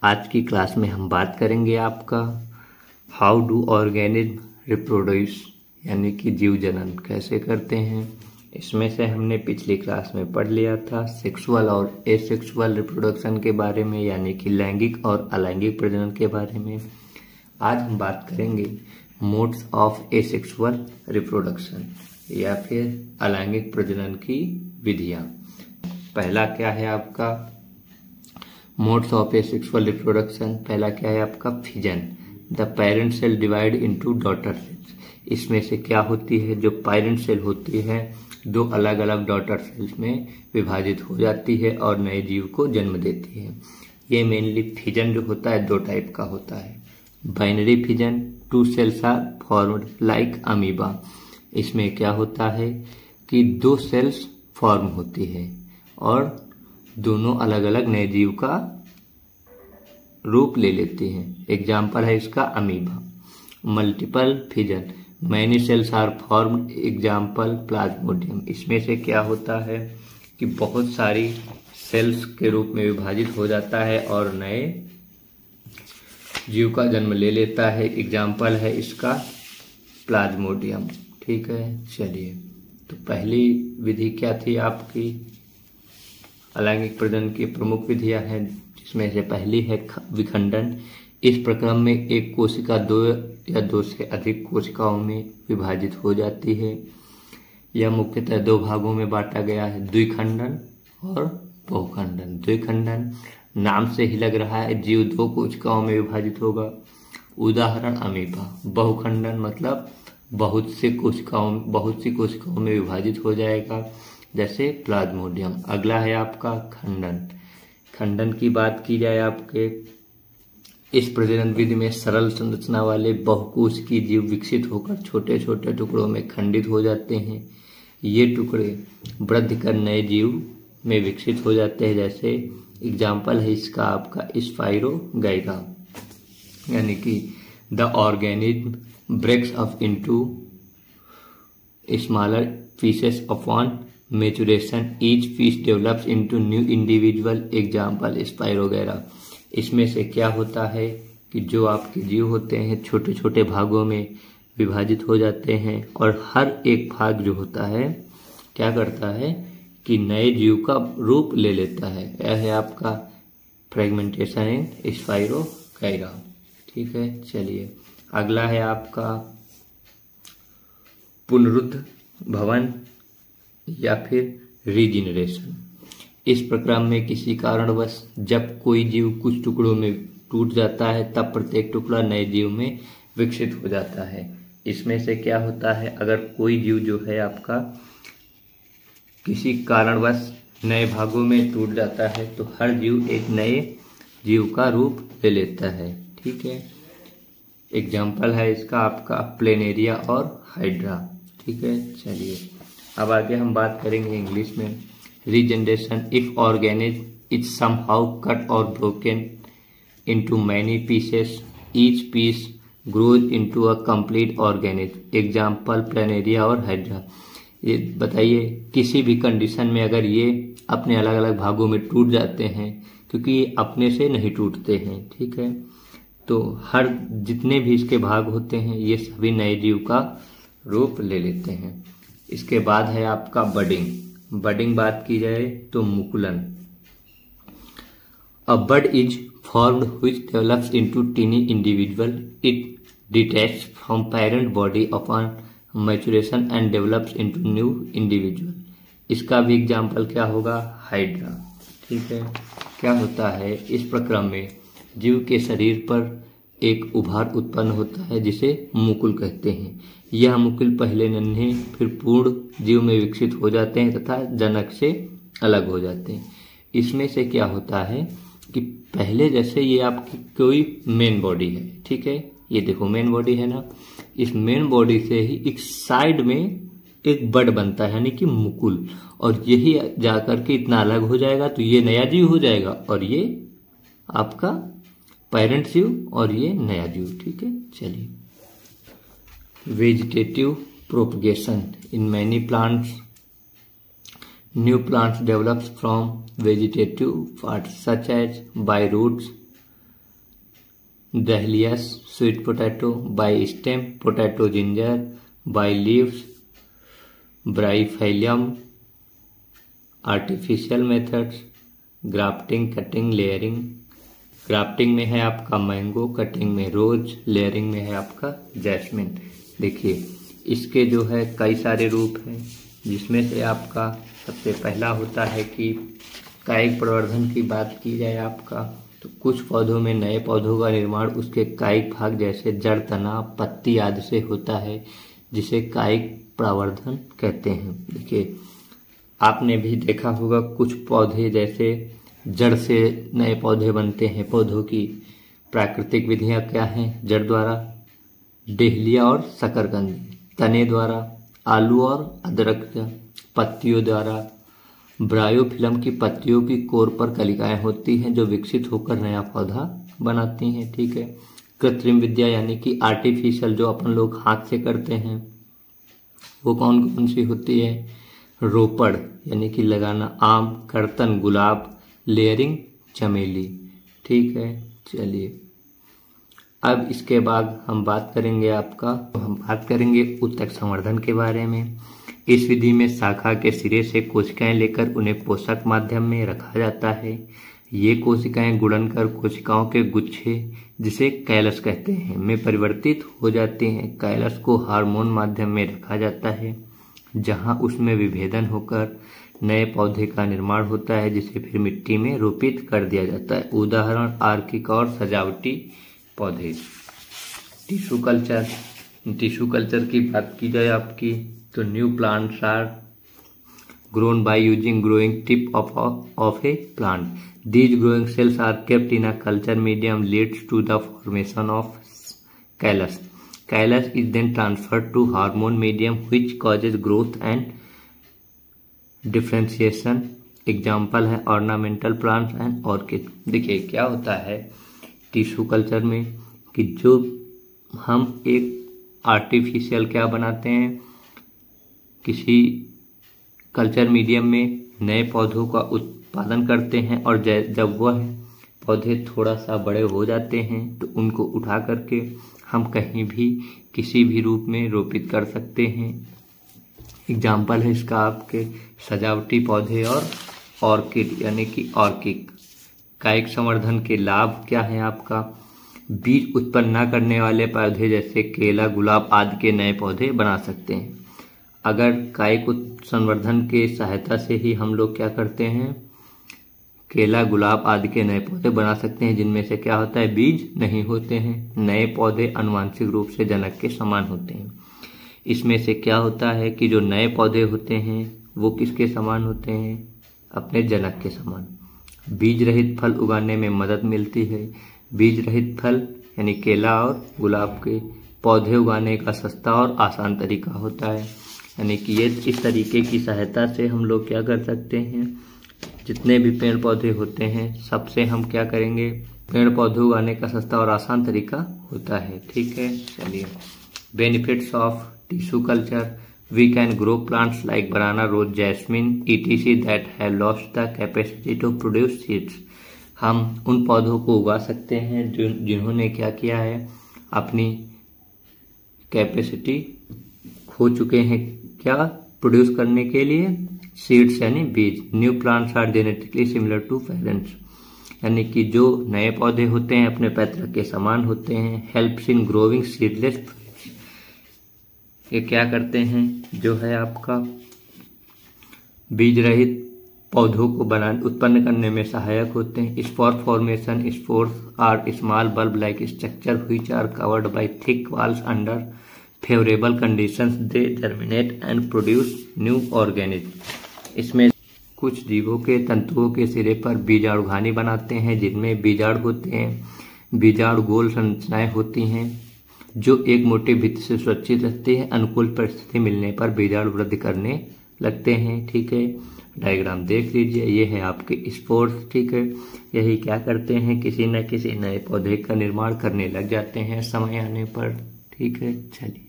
आज की क्लास में हम बात करेंगे आपका हाउ डू ऑर्गेनिज्म रिप्रोड्यूस, यानी कि जीव जनन कैसे करते हैं। इसमें से हमने पिछली क्लास में पढ़ लिया था सेक्सुअल और एसेक्सुअल रिप्रोडक्शन के बारे में, यानी कि लैंगिक और अलैंगिक प्रजनन के बारे में। आज हम बात करेंगे मोड्स ऑफ एसेक्सुअल रिप्रोडक्शन या फिर अलैंगिक प्रजनन की विधियां। पहला क्या है आपका मोड्स ऑफ एसेक्सुअल रिप्रोडक्शन। पहला क्या है आपका fission. The parent cell divide into daughter cells. इसमें से क्या होती है, जो पेरेंट सेल होती है दो अलग अलग डॉटर सेल्स में विभाजित हो जाती है और नए जीव को जन्म देती है। ये मेनली फिजन जो होता है दो टाइप का होता है। Binary fission, two cells are formed like amoeba. इसमें क्या होता है कि दो सेल्स फॉर्म होती है और दोनों अलग अलग नए जीव का रूप ले लेते हैं। एग्जाम्पल है इसका amoeba. Multiple fission, many cells are formed. Example plasmodium. इसमें से क्या होता है कि बहुत सारी सेल्स के रूप में विभाजित हो जाता है और नए जीव का जन्म ले लेता है। एग्जाम्पल है इसका प्लाज्मोडियम। ठीक है, चलिए तो पहली विधि क्या थी आपकी अलैंगिक प्रजनन की प्रमुख विधियां हैं, जिसमें से पहली है विखंडन। इस प्रक्रम में एक कोशिका दो या दो से अधिक कोशिकाओं में विभाजित हो जाती है। यह मुख्यतः दो भागों में बांटा गया है, द्विखंडन और बहुखंडन। द्विखंडन नाम से ही लग रहा है जीव दो कोशिकाओं में विभाजित होगा, उदाहरण अमीबा। बहुखंडन मतलब बहुत सी कोशिकाओं में विभाजित हो जाएगा, जैसे प्लाज्मोडियम। अगला है आपका खंडन। खंडन की बात की जाए आपके इस प्रजनन विधि में सरल संरचना वाले बहुकोशिकीय जीव विकसित होकर छोटे छोटे टुकड़ों में खंडित हो जाते हैं। ये टुकड़े वृद्धि कर नए जीव में विकसित हो जाते हैं। जैसे एग्जाम्पल है इसका आपका स्पाइरोगैरा, यानी कि the organism breaks up into smaller pieces upon maturation. Each piece develops into new individual. Example spirogyra. इसमें से क्या होता है कि जो आपके जीव होते हैं छोटे छोटे भागों में विभाजित हो जाते हैं और हर एक भाग जो होता है क्या करता है कि नए जीव का रूप ले लेता है। यह है आपका फ्रेगमेंटेशन इन स्पाइरोगैरा। ठीक है, चलिए अगला है आपका पुनरुद्ध भवन या फिर रीजेनरेशन। इस प्रक्रम में किसी कारणवश जब कोई जीव कुछ टुकड़ों में टूट जाता है तब प्रत्येक टुकड़ा नए जीव में विकसित हो जाता है। इसमें से क्या होता है, अगर कोई जीव जो है आपका किसी कारणवश नए भागों में टूट जाता है तो हर जीव एक नए जीव का रूप ले लेता है। ठीक है, एग्जाम्पल है इसका आपका प्लेनेरिया और हाइड्रा। ठीक है, चलिए अब आगे हम बात करेंगे इंग्लिश में। Regeneration, if organism is somehow cut और broken into many pieces, each piece grows into a complete organism. Example planaria और हाइड्रा। ये बताइए किसी भी कंडीशन में अगर ये अपने अलग अलग भागों में टूट जाते हैं, क्योंकि ये अपने से नहीं टूटते हैं। ठीक है, तो हर जितने भी इसके भाग होते हैं ये सभी नए जीव का रूप ले लेते हैं। इसके बाद है आपका बडिंग। बडिंग बात की जाए तो मुकुलन। A bud is formed which develops into tiny individual. It detaches from parent body upon maturation and develops into new individual. इसका भी एग्जाम्पल क्या होगा, हाइड्रा। ठीक है, क्या होता है इस प्रक्रम में जीव के शरीर पर एक उभार उत्पन्न होता है जिसे मुकुल कहते हैं। यह मुकुल पहले नन्हे फिर पूर्ण जीव में विकसित हो जाते हैं तथा जनक से अलग हो जाते हैं। इसमें से क्या होता है कि पहले जैसे ये आपकी कोई मेन बॉडी है, ठीक है, ये देखो मेन बॉडी है ना, इस मेन बॉडी से ही एक साइड में एक बड बनता है यानी कि मुकुल, और यही जाकर के इतना अलग हो जाएगा तो ये नया जीव हो जाएगा और ये आपका पेरेंट जीव और ये नया जीव। ठीक है, चलिए vegetative propagation. In many plants new plants develops from vegetative parts such as by roots, dahlias sweet potato, by stem potato ginger, by leaves bryophyllum, artificial methods, grafting, cutting, layering. Grafting में है आपका mango, cutting में रोज, layering में है आपका jasmine. देखिए इसके जो है कई सारे रूप हैं, जिसमें से आपका सबसे पहला होता है कि कायिक प्रवर्धन की बात की जाए आपका, तो कुछ पौधों में नए पौधों का निर्माण उसके कायिक भाग जैसे जड़, तना, पत्ती आदि से होता है, जिसे कायिक प्रवर्धन कहते हैं। देखिए आपने भी देखा होगा कुछ पौधे जैसे जड़ से नए पौधे बनते हैं। पौधों की प्राकृतिक विधियां क्या हैं? जड़ द्वारा डेहलिया और शकरकंद, तने द्वारा आलू और अदरक, पत्तियों द्वारा ब्रायोफिल्म की पत्तियों की कोर पर कलिकाएं होती हैं जो विकसित होकर नया पौधा बनाती हैं। ठीक है। कृत्रिम विद्या यानी कि आर्टिफिशियल जो अपन लोग हाथ से करते हैं वो कौन कौन सी होती है? रोपड़ यानी कि लगाना आम, कर्तन गुलाब, लेयरिंग चमेली। ठीक है। चलिए अब इसके बाद हम बात करेंगे ऊतक संवर्धन के बारे में। इस विधि में शाखा के सिरे से कोशिकाएं लेकर उन्हें पोषक माध्यम में रखा जाता है। ये कोशिकाएं गुणन कर कोशिकाओं के गुच्छे, जिसे कैलस कहते हैं, में परिवर्तित हो जाती हैं। कैलस को हार्मोन माध्यम में रखा जाता है, जहां उसमें विभेदन होकर नए पौधे का निर्माण होता है, जिसे फिर मिट्टी में रोपित कर दिया जाता है। उदाहरण आर्किक और सजावटी पौधे। टिश्यू कल्चर की बात की जाए आपकी, तो new plants are grown by using growing tip of a plant. These growing cells are kept in a culture medium leads to the formation of callus. Callus is then transferred to hormone medium which causes growth and differentiation. Example है ornamental plants and orchid. देखिए क्या होता है tissue culture में कि जो हम एक आर्टिफिशियल क्या बनाते हैं, किसी कल्चर मीडियम में नए पौधों का उत्पादन करते हैं और जब वह पौधे थोड़ा सा बड़े हो जाते हैं तो उनको उठा करके हम कहीं भी किसी भी रूप में रोपित कर सकते हैं। एग्जाम्पल है इसका आपके सजावटी पौधे और ऑर्किड यानी कि ऑर्किड। कायिक संवर्धन के लाभ क्या है आपका? बीज उत्पन्न न करने वाले पौधे जैसे केला, गुलाब आदि के नए पौधे बना सकते हैं। अगर कायिक संवर्धन के सहायता से ही हम लोग क्या करते हैं, केला, गुलाब आदि के नए पौधे बना सकते हैं, जिनमें से क्या होता है बीज नहीं होते हैं। नए पौधे आनुवांशिक रूप से जनक के समान होते हैं। इसमें से क्या होता है कि जो नए पौधे होते हैं वो किसके समान होते हैं? अपने जनक के समान। बीज रहित फल उगाने में मदद मिलती है। बीज रहित फल यानी केला और गुलाब के पौधे उगाने का सस्ता और आसान तरीका होता है। यानी कि ये इस तरीके की सहायता से हम लोग क्या कर सकते हैं, जितने भी पेड़ पौधे होते हैं सबसे हम क्या करेंगे, पेड़ पौधे उगाने का सस्ता और आसान तरीका होता है। ठीक है। चलिए benefits of tissue culture. We can grow plants like banana, rose, jasmine etc that have lost the capacity to produce seeds. हम उन पौधों को उगा सकते हैं जिन्होंने क्या किया है, अपनी कैपेसिटी खो चुके हैं क्या प्रोड्यूस करने के लिए, सीड्स यानी बीज। New plants are genetically similar to parents, यानी कि जो नए पौधे होते हैं अपने पैतृक के समान होते हैं। Helps in growing seedless fruits. ये क्या करते हैं, जो है आपका बीज रहित पौधों को उत्पन्न करने में सहायक होते हैं। Spore formation. Spores are small bulb like structure which are covered by thick walls under favourable conditions. They germinate and produce new organism. इसमें कुछ जीवों के तंतुओं के सिरे पर बीजाणुघानी बनाते हैं, जिनमें बीजाणु होते हैं। बीजाणु गोल संरचनाएं होती हैं जो एक मोटी भित्ति से सुरक्षित रहती है। अनुकूल परिस्थिति मिलने पर बीजाणु वृद्धि करने लगते हैं। ठीक है। डायग्राम देख लीजिए, ये है आपके स्पोर्स। ठीक है। यही क्या करते हैं, किसी न किसी नए पौधे का निर्माण करने लग जाते हैं समय आने पर। ठीक है। चलिए।